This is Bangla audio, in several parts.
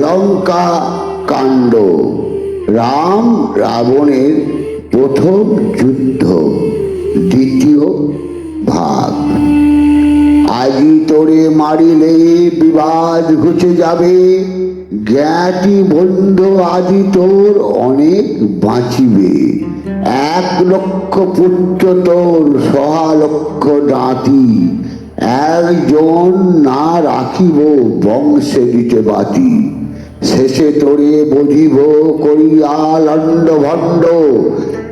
লঙ্কা কাণ্ড। রাম রাবণের প্রথম যুদ্ধ, দ্বিতীয় ভাগ। আজি তোরে মারিলে বিবাদ ঘুচে যাবে, জ্ঞাতি বন্ধু আজি তোর অনেক বাঁচিবে। 1,00,000 পুত্র তোর 1,00,000 নাতি, একজন না রাখিব বংশে দিতে বাতি। শেষে তোরে বধিব করিয়া লণ্ড ভণ্ড,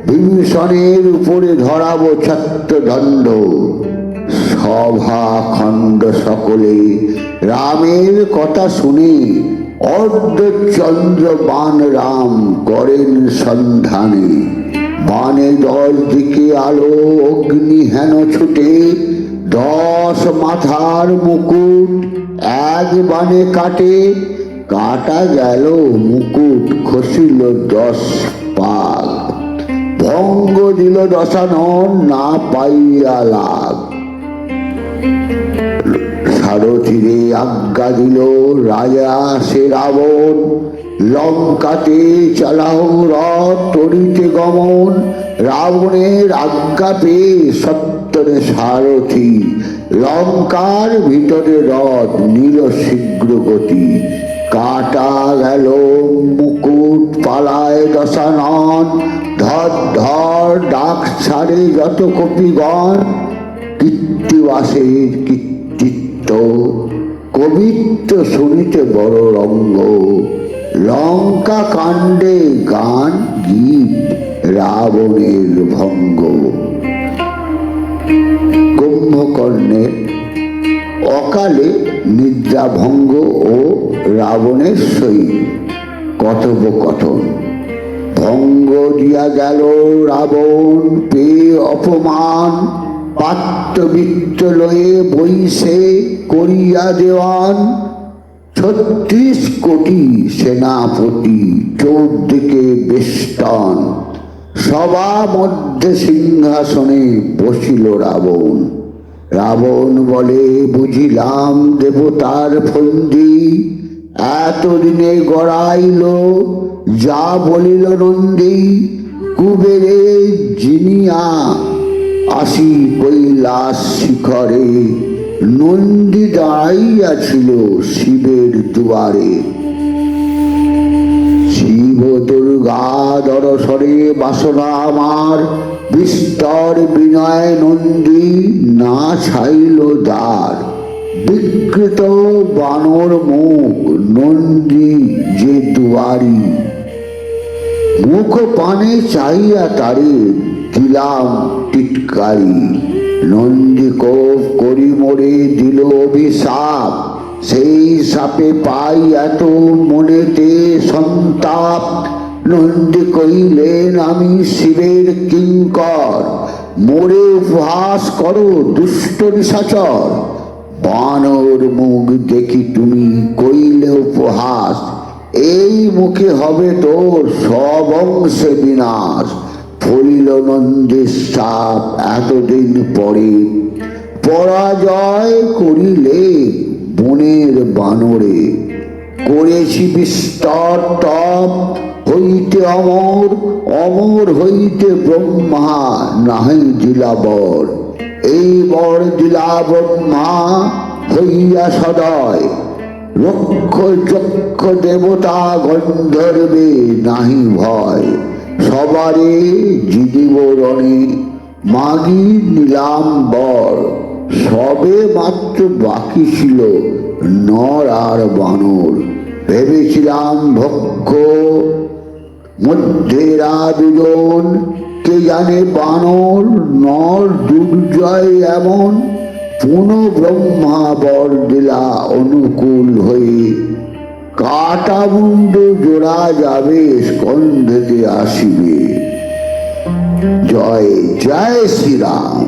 বিভীষণের উপরে ধরাব ছত্রদণ্ড। সভা খণ্ড সকলে রামের কথা শুনে, অর্ধচন্দ্র বান রাম করেন সন্ধানে। বানে 10 দিকে আলো অগ্নি হেন ছুটে, 10 মাথার মুকুট এক বানে কাটে। কাটা গেল মুকুট, খসিল 10 পাগ, ভঙ্গ দিল দশানন না পাইয়া লাগ। সারথিরে আজ্ঞা দিল রাজা সে রাবণ, লঙ্কাতে চালাও রথ তরিতে গমন। রাবণের আজ্ঞা পেয়ে সত্তরে সারথি, লঙ্কার ভিতরে রথ নিল শীঘ্র গতি। কাটা গেল মুকুট পালায় দশানন, ধর ধর ডাক ছাড়ে যত কপিগণ। কীর্তিবাসের কীর্তিত্ব, কবিত্ব শুনিতে বড় রঙ্গ। লঙ্কা কাণ্ডে গান গীত রাবণের ভঙ্গ। কুম্ভকর্ণের অকালে নিদ্রা ভঙ্গ ও রাবণের সহিত কথোপকথন। ভঙ্গ দিয়া গেল রাবণ পেয়ে অপমান, পাত্রবৃত্ত লয়ে বইসে করিয়া দেওয়ান। 36 কোটি সেনাপতি চৌদিকে বেষ্টন, সভা মধ্যে সিংহাসনে বসিল রাবণ। রাবণ বলে বুঝিলাম দেবতার ফন্দি, এতদিনে গড়াইল যা বলিল নন্দী। কুবেরে জিনিয়া আসি কৈলাস শিখরে, নন্দী দাঁড়াইয়াছিল শিবের দুয়ারে। শিব দুর্গা দরসরে বাসনা আমার, বিস্তর বিনয় নন্দী না ছাইল দ্বার। বিকৃত বানর মুখ নন্দী যে দুয়ারি, মুখ পানে চাইয়া তারে দিলাম টিটকারি। নন্দী কোপ করি মোরে দিল অভিশাপ, সেই সাপে পাই এত মনেতে সন্তাপ। নন্দী কইলেন আমি শিবের কিঙ্কর, মোরে উপহাস করো দুষ্ট নিশাচর। বানর মুখ দেখি তুমি কইলে উপহাস, এই মুখে হবে তোর সব অংশে বিনাশ। ফলিল নন্দীর সাপ এতদিন পরে, পরাজয় করিলে বনের বানরে। করেছি বিস্তর তপ, হইতে অমর, অমর হইতে ব্রহ্মা নাহি দিলা বর। এই বর দিলা ব্রহ্মা হইয়া সদয়, রক্ষ চক্ষ দেবতা গন্ধর্বে নাহি ভয়। সবারে জিদিব রণে মাগি নিলাম বর, সবে মাত্র বাকি ছিল নর আর বানর। ভেবেছিলাম ভক্ষ মধ্যেরা দুজন, কে জানে বানর নর দুর্জয় এমন। পুনঃ ব্রহ্মা বর দিলা অনুকূল হয়ে, কাটা মুন্ড জোড়া যাবে স্কন্ধেতে আসিবে। জয় জয় শ্রীরাম।